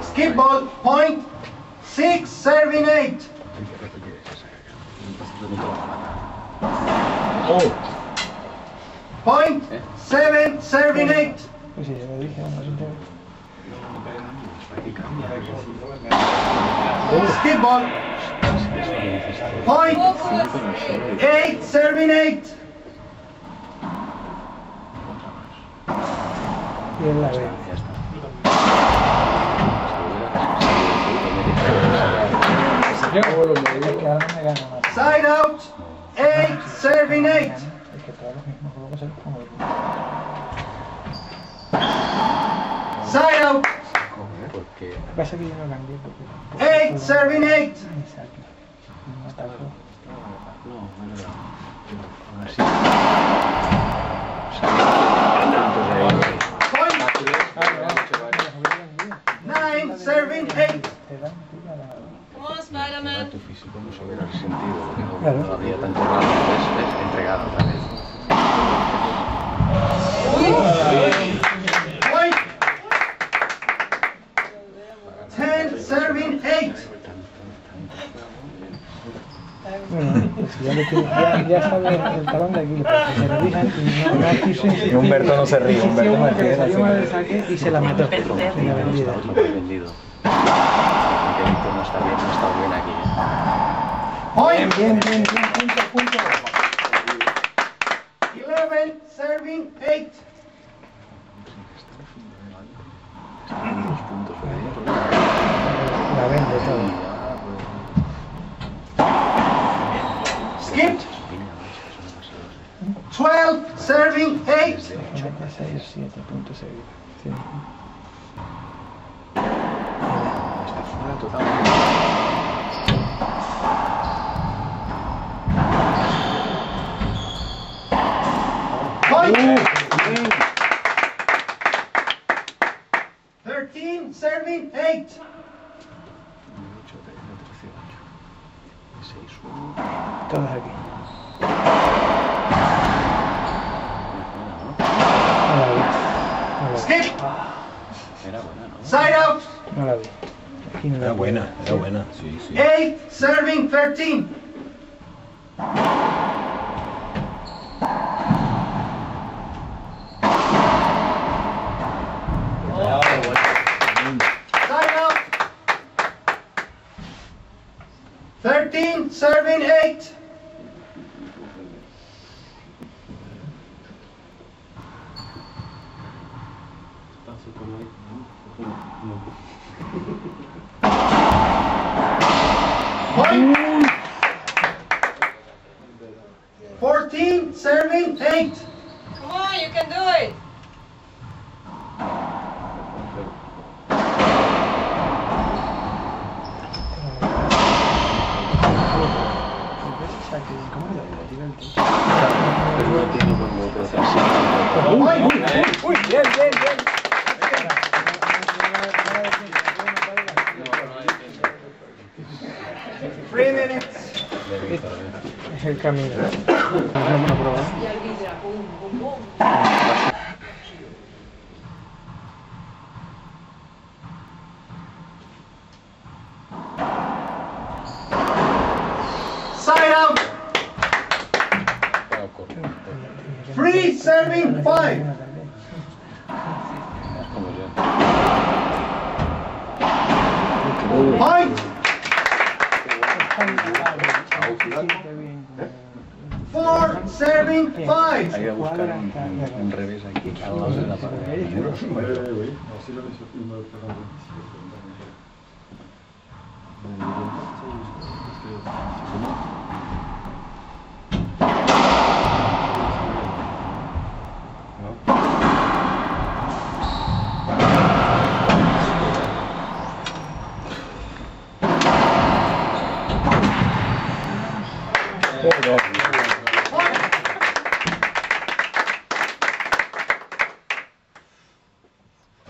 Skip ball, point 6, serving 8. Point 7, serving 8. Skip ball. Point 8, serving 8. Side out, 8, serving 8. Side out. 8, serving 8. Point 9, serving 8. Come on, Spider-Man. Tu físico no se hubiera resentido, porque no había tanto rato, es entregado otra vez. Point 10, serving 8. Bueno, pues ya sabe el talón de Aquiles, porque se revisan y no quise. Y Humberto no se ríe, Humberto Martínez Salió mal el saque y se la metió en la vendida. Aunque Víctor no está bien aquí. Point Bien. 11, serving 8. La vende todo. Skip 12, serving 8. 6 o 7 puntos seguidos. Sí. Está fuera totalmente. Point 13, serving 8. Todos aquí. Skip. Era buena, ¿no? Side out, No la vi. Aquí no la Era vi. buena, sí. 8, serving 13. Side out, 13, serving 8. Point 14, serving 8. Come on, you can do it. Uy, bien. 3 minutes. Es el camino. Side out, 3, serving 5. Point 4, serving 5. Hay que buscar un revés aquí al lado de la pared.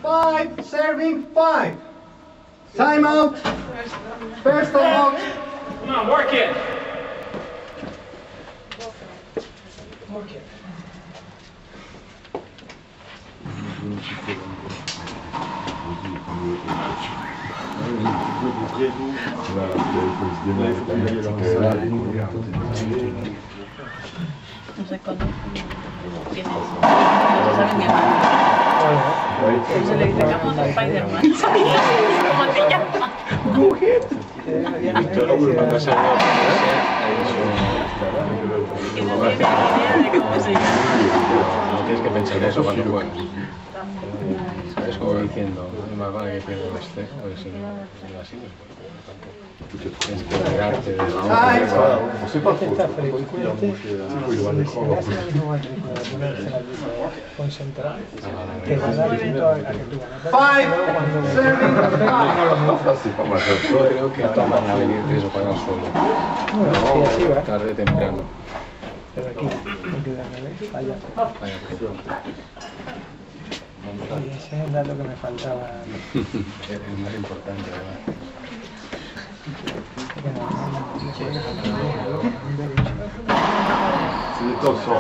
Five, serving 5. Time out. First time out. Come on, work it. No sé cuándo tiene eso. No se sabe ni el nombre. Se le dice que vamos a Spider-Man. ¿Cómo te llamas? Que no tiene idea de cómo se llama. No tienes que pensar eso cuando juegas. Es como diciendo, es más vale que pierda este, porque si no, así no es bueno. Tienes que enterarte de Este está frecuente, si hace la misma matrícula, la primera vez se la dice concentrada, te va a dar punto a que tú ganas. Yo creo que ahora van a venir 3 o 4 solo. Bueno, sí, así va. Tarde o temprano. Pero aquí, empieza a ver, falla. Vaya, Y ese es el dato que me faltaba. es más importante, ¿verdad?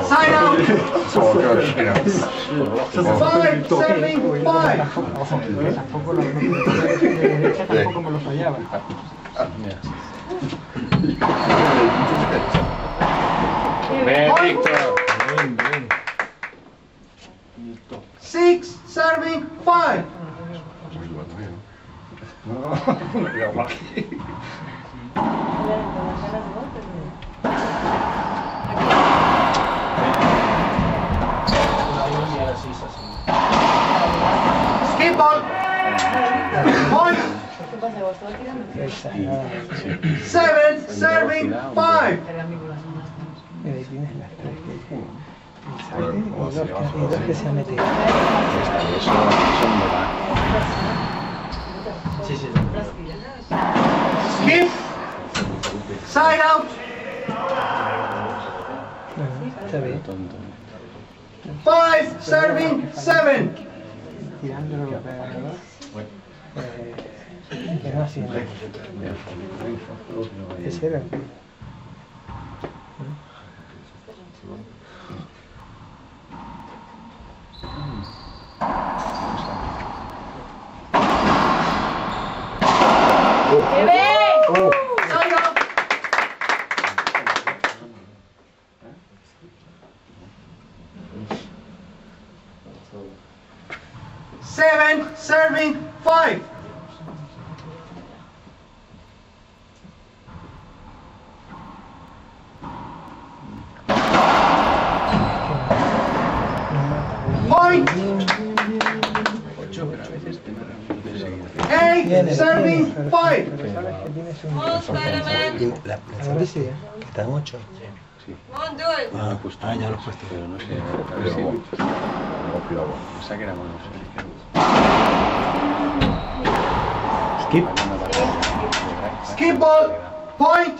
Side out. 5 serving 5. Tampoco los de derecha tampoco me lo fallaba. Bien, Víctor. 6 serving 5. Skip ball. Point. 7 serving 5. Y ahí tienes las tres que y dos que se han metido. Eso no va. Skip. Side out. Está bien. Tonto. 5 serving 7. Tirándolo lo pegador. Que no hacía nada. Ese era el que... Side out. 7 serving 5. Point. 8 serving 5. Pero sabes que tienes un... Come on, Spider-Man. Ahora sí, ¿eh? Están 8. Come on, do it. Ya lo he puesto. Ya lo he puesto. Pero no sé, a ver si... Pensaba que era bueno. Skip. Skip ball. Point.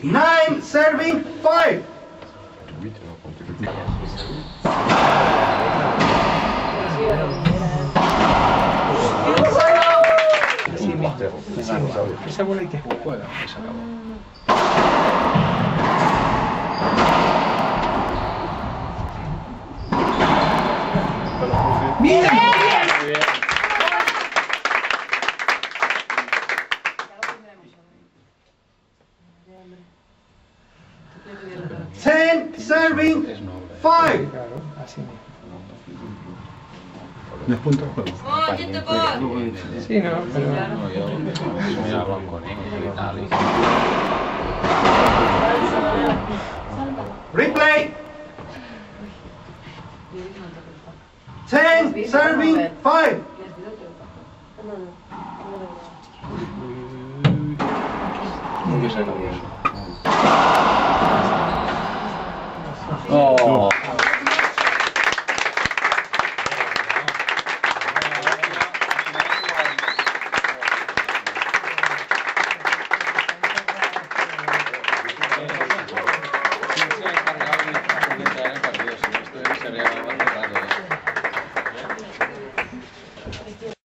9 serving 5. Side out. Así mismo. Esa bola hay que jugar. Juega, y se acabó. Bien. 10 serving 5. Claro, así mismo. No es punto de juego. Come on, hit the ball. Sí, no, pero... No, yo me hablaba con él y tal. Replay. 10 serving 5. ¿Cómo que se acabó eso? Oh.